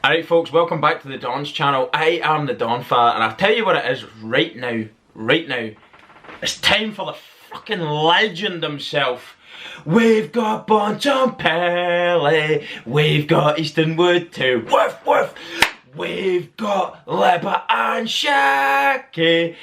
Alright folks, welcome back to the Don's channel. I am the Donfather, and I'll tell you what it is right now. It's time for the fucking legend himself. We've got Bontempelli, we've got Eastonwood too, woof woof. We've got Libba and Shaki,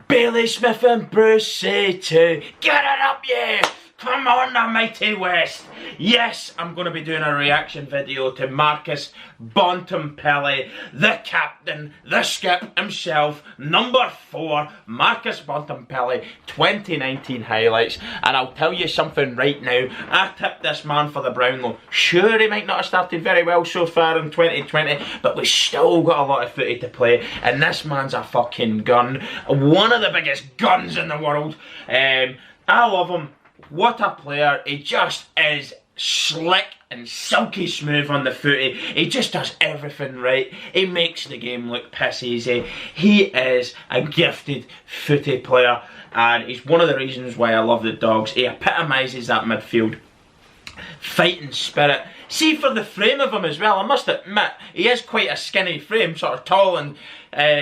Bailey Smith and Brucey too. Get it up, yeah! Come on, the mighty West! Yes, I'm going to be doing a reaction video to Marcus Bontempelli, the captain, the skip himself, number 4, Marcus Bontempelli, 2019 highlights. And I'll tell you something right now, I tipped this man for the Brownlow. Sure, he might not have started very well so far in 2020, but we've still got a lot of footy to play, and this man's a fucking gun. One of the biggest guns in the world. I love him. What a player. He just is slick and silky smooth on the footy. He just does everything right. He makes the game look piss easy. He is a gifted footy player, and he's one of the reasons why I love the Dogs. He epitomises that midfield fighting spirit. See, for the frame of him as well, I must admit, he is quite a skinny frame, sort of tall and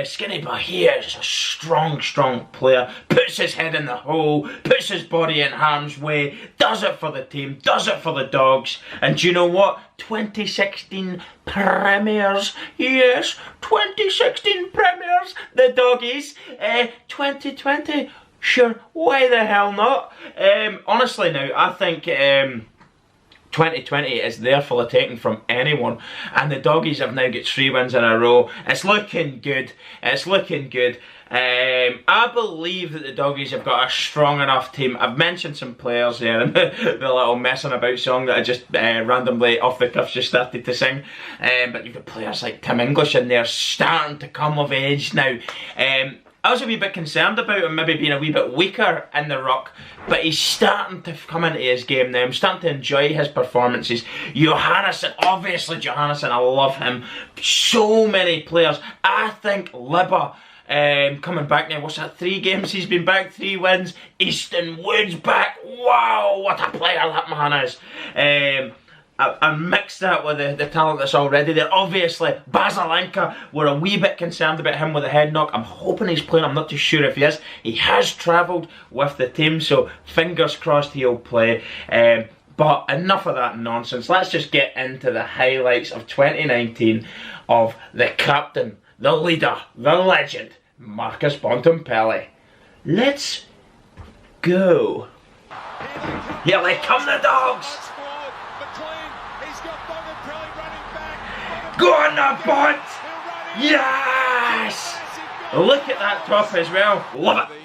skinny, but he is a strong player. Puts his head in the hole, puts his body in harm's way, does it for the team, does it for the Dogs. And do you know what? 2016 Premiers, yes, 2016 Premiers, the Doggies. 2020, sure, why the hell not? Honestly now, I think 2020 is there for the taking from anyone, and the Doggies have now got 3 wins in a row. It's looking good. It's looking good. I believe that the Doggies have got a strong enough team. I've mentioned some players there in the little messing about song that I just randomly off the cuff just started to sing. But you've got players like Tim English in there starting to come of age now. I was a wee bit concerned about him maybe being a wee bit weaker in the ruck, but he's starting to come into his game now. I'm starting to enjoy his performances. Johannesson, obviously Johannesson, I love him. So many players. I think Libba, coming back now, what's that, 3 games he's been back, 3 wins. Eastonwood's back. Wow, what a player that man is. I mixed that with the talent that's already there. Obviously, Basalenka, we're a wee bit concerned about him with a head knock. I'm hoping he's playing, I'm not too sure if he is. He has travelled with the team, so fingers crossed he'll play. But enough of that nonsense. Let's just get into the highlights of 2019 of the captain, the leader, the legend, Marcus Bontempelli. Let's go. Here they come, the Dogs! Go on the Bont! Yes! Look at that top as well. Love it.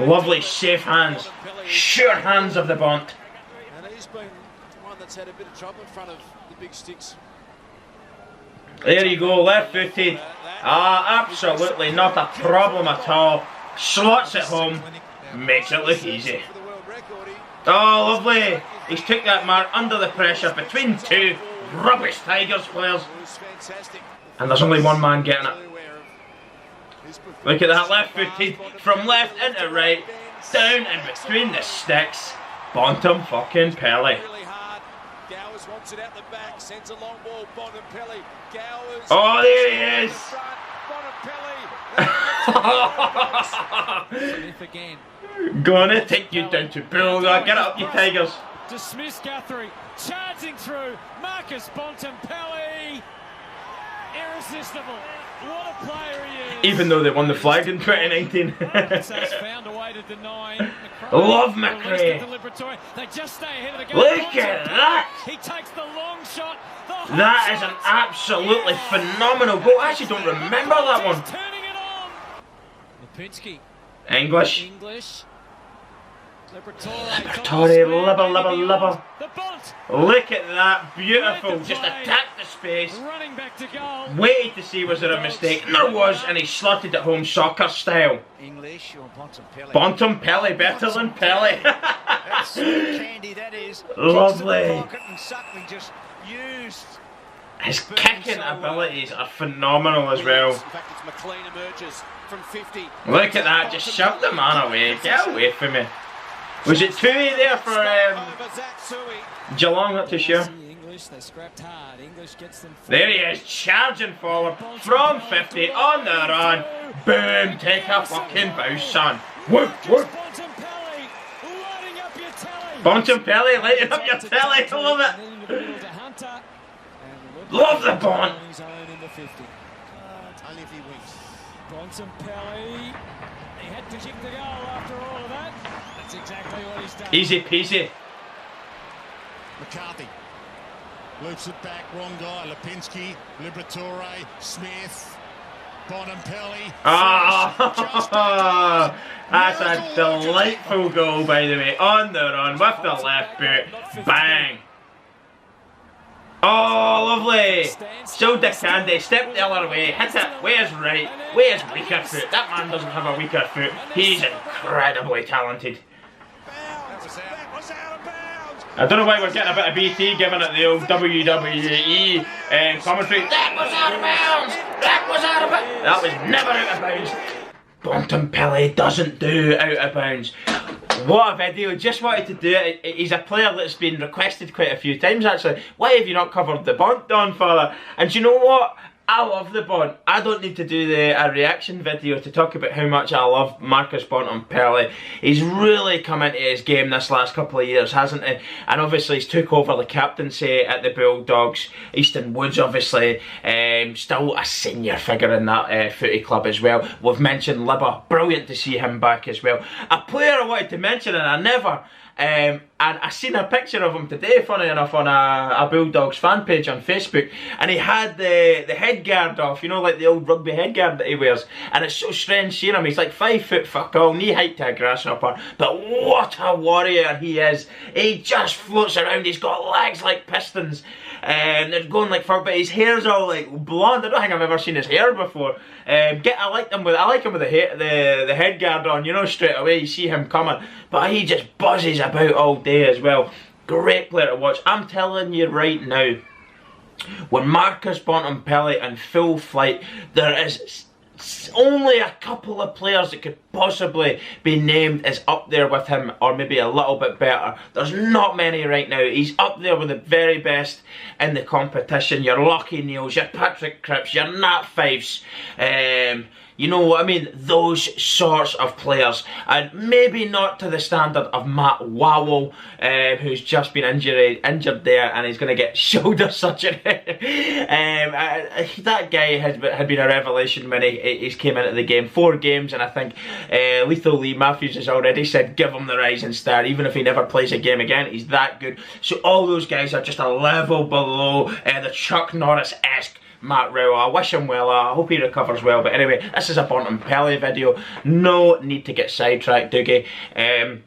Lovely safe hands. Sure hands of the Bont. And he's been one that's had a bit of trouble in front of the big sticks. There you go, left footed. Ah, absolutely not a problem at all. Slots it home. Makes it look easy. Oh, lovely. He's took that mark under the pressure between 2 rubbish Tigers players. And there's only one man getting it. Look at that, left footed, from left into right, down in between the sticks. Bontempelli. Oh, there he is. Gonna take you down to Bulldog. Get up, you Tigers. Dismiss Guthrie, charging through. Marcus Bontempelli, irresistible. What a player he is. Even though they won the flag in 2019. Found a way to deny. Love McRae. They just stay ahead of the game. Look at that. He takes the long shot. That is an absolutely phenomenal goal. I actually don't remember that one. Turning it on. Lipinski. English. Liberatore, Libba. Look at that, beautiful. Just attacked the space. Running back to goal. Waited to see was there a mistake. And there was, and he slotted it home soccer style. English or Bontempelli. Bontempelli, better than Pelly. That's candy, that is. Lovely. Just used. His kicking abilities are phenomenal as well. In fact, it's McLean emerges from 50. Look at that, just shoved the man away. Get away from me. Was it Tui there for Geelong? Not too sure. English. They scrapped hard. English gets them. There he is, charging forward from 50 on the run. Boom, take a fucking bounce, son. Whoop, whoop. Bontempelli lighting up your telly. Bontempelli lighting up your telly, I love it. Love the Bont. Only if he wins. Bontempelli. He had to kick the goal after all of that. That's exactly what he's done. Easy peasy. McCarthy loops it back, wrong guy. Lipinski, Liberatore, Smith, Bontempelli. Ah, that's a delightful goal, by the way. On the run with the left boot. Bang. Oh, lovely. So Candy stepped the other way, hit it. Where's right? Where's weaker foot? That man doesn't have a weaker foot. He's incredibly talented. I don't know why we're getting a bit of BT giving it the old WWE commentary. That was out of bounds! That was out of bounds! That was never out of bounds. Bontempelli doesn't do out of bounds. What a video, just wanted to do it. He's a player that's been requested quite a few times actually. Why have you not covered the Bont, Donfather? And do you know what? I love the Bont. I don't need to do a reaction video to talk about how much I love Marcus Bontempelli. He's really come into his game this last couple of years, hasn't he? And obviously he's took over the captaincy at the Bulldogs. Easton Woods obviously still a senior figure in that footy club as well. We've mentioned Libba, brilliant to see him back as well. A player I wanted to mention and I never, and I seen a picture of him today, funny enough, on a Bulldogs fan page on Facebook, and he had the headguard off, you know, like the old rugby headguard that he wears, and it's so strange seeing him. He's like 5 foot fuck all, knee height to a grasshopper, but what a warrior he is. He just floats around, he's got legs like pistons, and they're going like fuck, but his hair's all like blonde. I don't think I've ever seen his hair before. I like him with the headguard on, you know, straight away you see him coming, but he just buzzes about all day as well. Great player to watch. I'm telling you right now, when Marcus Bontempelli in full flight, there is only a couple of players that could possibly be named as up there with him, or maybe a little bit better. There's not many right now. He's up there with the very best in the competition. Your Lockie Neals, your Patrick Cripps, your Nat Fifes, you know what I mean? Those sorts of players. And maybe not to the standard of Matt Wowell, who's just been injured there and he's going to get shoulder surgery. That guy had been a revelation when he came into the game. 4 games, and I think Lethal Lee Matthews has already said give him the rising star. Even if he never plays a game again, he's that good. So all those guys are just a level below the Chuck Norris-esque Matt Rowell. I wish him well, I hope he recovers well, but anyway, this is a Bontempelli video. No need to get sidetracked, Doogie. Do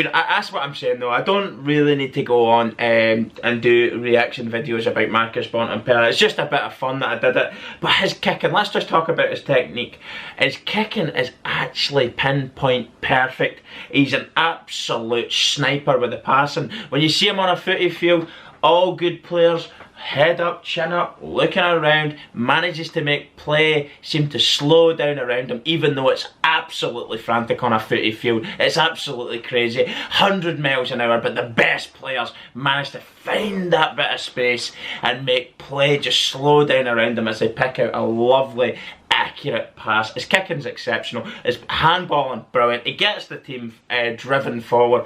you know, that's what I'm saying though. I don't really need to go on and do reaction videos about Marcus Bontempelli. It's just a bit of fun that I did it. But his kicking, let's just talk about his technique. His kicking is actually pinpoint perfect. He's an absolute sniper with the passing. When you see him on a footy field, all good players, head up, chin up, looking around, manages to make play seem to slow down around him, even though it's absolutely frantic on a footy field. It's absolutely crazy, 100 miles an hour, but the best players manage to find that bit of space and make play just slow down around them as they pick out a lovely, accurate pass. His kicking's exceptional, his handballing brilliant, he gets the team driven forward.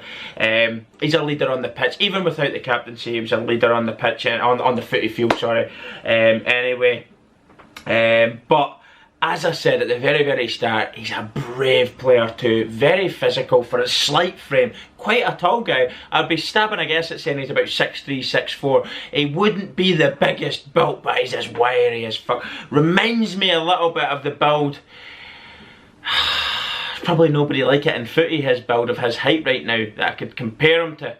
He's a leader on the pitch, even without the captaincy he was a leader on the pitch, on the footy field, sorry. Anyway, but as I said at the very start, he's a brave player too, very physical for his slight frame, quite a tall guy. I'd be stabbing a guess at saying he's about 6'3", 6'4". He wouldn't be the biggest built, but he's as wiry as fuck. Reminds me a little bit of the build, there's probably nobody like it in footy, his build of his height right now, that I could compare him to.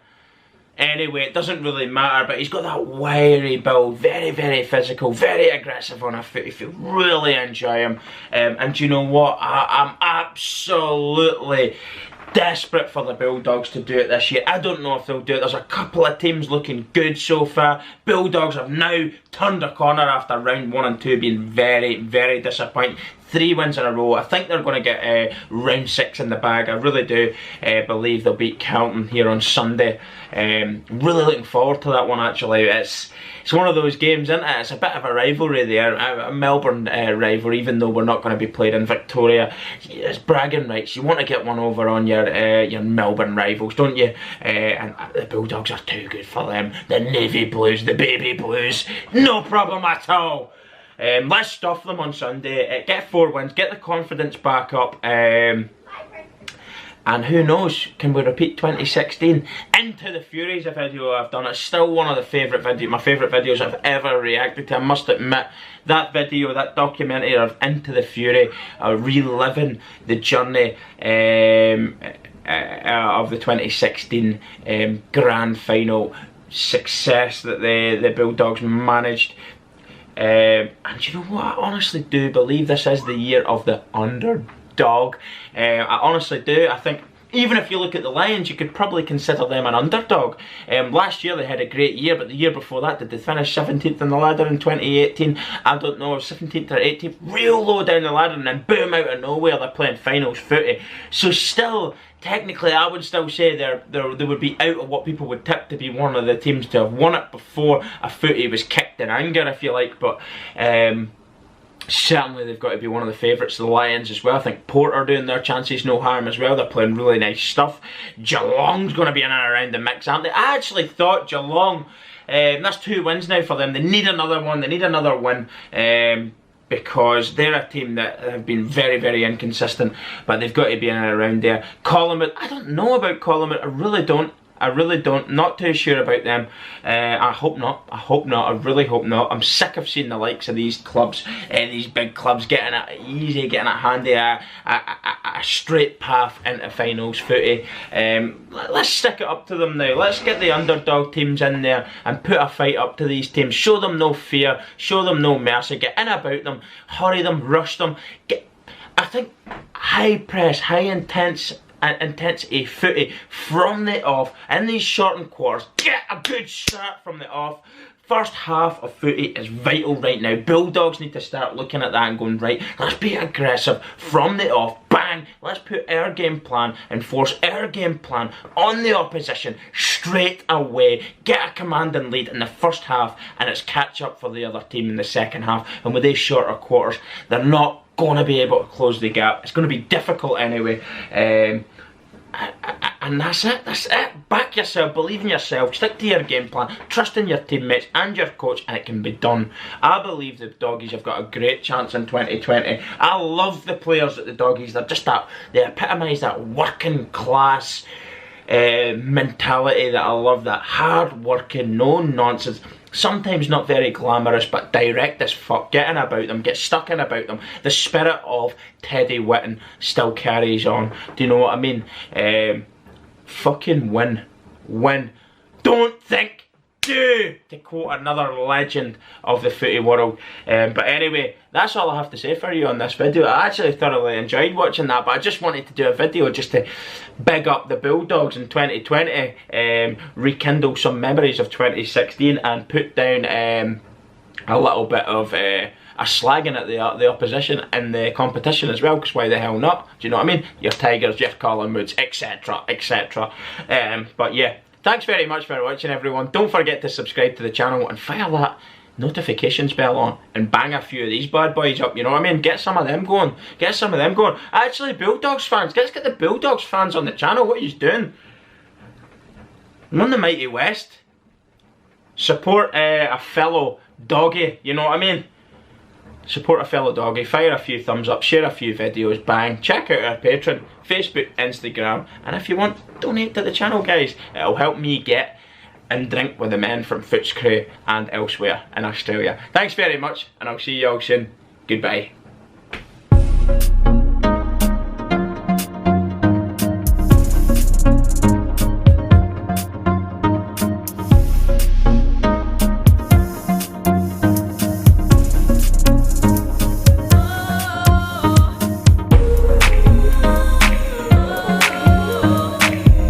Anyway, it doesn't really matter, but he's got that wiry build, very physical, very aggressive on a footy field. Really enjoy him. And you know what? I'm absolutely desperate for the Bulldogs to do it this year. I don't know if they'll do it. There's a couple of teams looking good so far. Bulldogs have now turned a corner after round 1 and 2 being very disappointing. 3 wins in a row. I think they're going to get round 6 in the bag. I really do believe they'll beat Carlton here on Sunday. Really looking forward to that one, actually. It's one of those games, isn't it? It's a bit of a rivalry there, a Melbourne rivalry, even though we're not going to be played in Victoria. It's bragging rights. You want to get one over on your Melbourne rivals, don't you? And the Bulldogs are too good for them. The Navy Blues, the Baby Blues, no problem at all. Let's stuff them on Sunday, get 4 wins, get the confidence back up, and who knows, can we repeat 2016? Into the Furies, a video I've done. It's still one of the my favourite videos I've ever reacted to. I must admit, that video, that documentary of Into the Fury, reliving the journey of the 2016 grand final success that the Bulldogs managed. And you know what, I honestly do believe this is the year of the underdog. I honestly do. I think even if you look at the Lions, you could probably consider them an underdog. Last year they had a great year, but the year before that, did they finish 17th on the ladder in 2018? I don't know, 17th or 18th, real low down the ladder, and then boom, out of nowhere they're playing finals footy. So still, technically, I would still say they would be out of what people would tip to be one of the teams to have won it before a footy was kicked in anger, if you like. But certainly they've got to be one of the favourites. The Lions as well. I think Port are doing their chances no harm as well. They're playing really nice stuff. Geelong's going to be in and around the mix, aren't they? I actually thought Geelong, that's 2 wins now for them. They need another one. They need another win. Because they're a team that have been very, very inconsistent, but they've got to be in and around there. Collingwood, I don't know about Collingwood, I really don't. Not too sure about them. I hope not, I really hope not. I'm sick of seeing the likes of these clubs, these big clubs, getting it easy, getting it handy, a straight path into finals footy. Let's stick it up to them now. Let's get the underdog teams in there and put a fight up to these teams. Show them no fear, show them no mercy, get in about them, hurry them, rush them. I think high press, high intensity footy from the off in these shortened quarters. Get a good start from the off. First half of footy is vital right now. Bulldogs need to start looking at that and going, right, let's be aggressive from the off. Bang! Let's put our game plan and force our game plan on the opposition straight away. Get a commanding lead in the first half, and it's catch up for the other team in the second half. And with these shorter quarters, they're not going to be able to close the gap. It's going to be difficult anyway. And that's it, back yourself, believe in yourself, stick to your game plan, trust in your teammates and your coach, and it can be done. I believe the Doggies have got a great chance in 2020. I love the players at the Doggies. They're just they epitomise that working class mentality that I love, that hard working, no nonsense. Sometimes not very glamorous, but direct as fuck. Get in about them, get stuck in about them. The spirit of Teddy Whitten still carries on. Do you know what I mean? Fucking win. Don't think, do, to quote another legend of the footy world. But anyway, that's all I have to say for you on this video. I actually thoroughly enjoyed watching that, but I just wanted to do a video just to big up the Bulldogs in 2020, rekindle some memories of 2016, and put down a little bit of a slagging at the opposition in the competition as well, because why the hell not? Do you know what I mean? Your Tigers, your Collingwoods, etc, etc. But yeah, thanks very much for watching, everyone. Don't forget to subscribe to the channel and fire that notifications bell on and bang a few of these bad boys up, you know what I mean? Get some of them going. Get some of them going. Actually, Bulldogs fans, let's get the Bulldogs fans on the channel. What are you doing? I'm on the Mighty West. Support a fellow doggy, you know what I mean? Support a fellow doggy, fire a few thumbs up, share a few videos, bang. Check out our Patreon, Facebook, Instagram, and if you want, donate to the channel, guys. It'll help me get and drink with the men from Footscray and elsewhere in Australia. Thanks very much, and I'll see you all soon. Goodbye.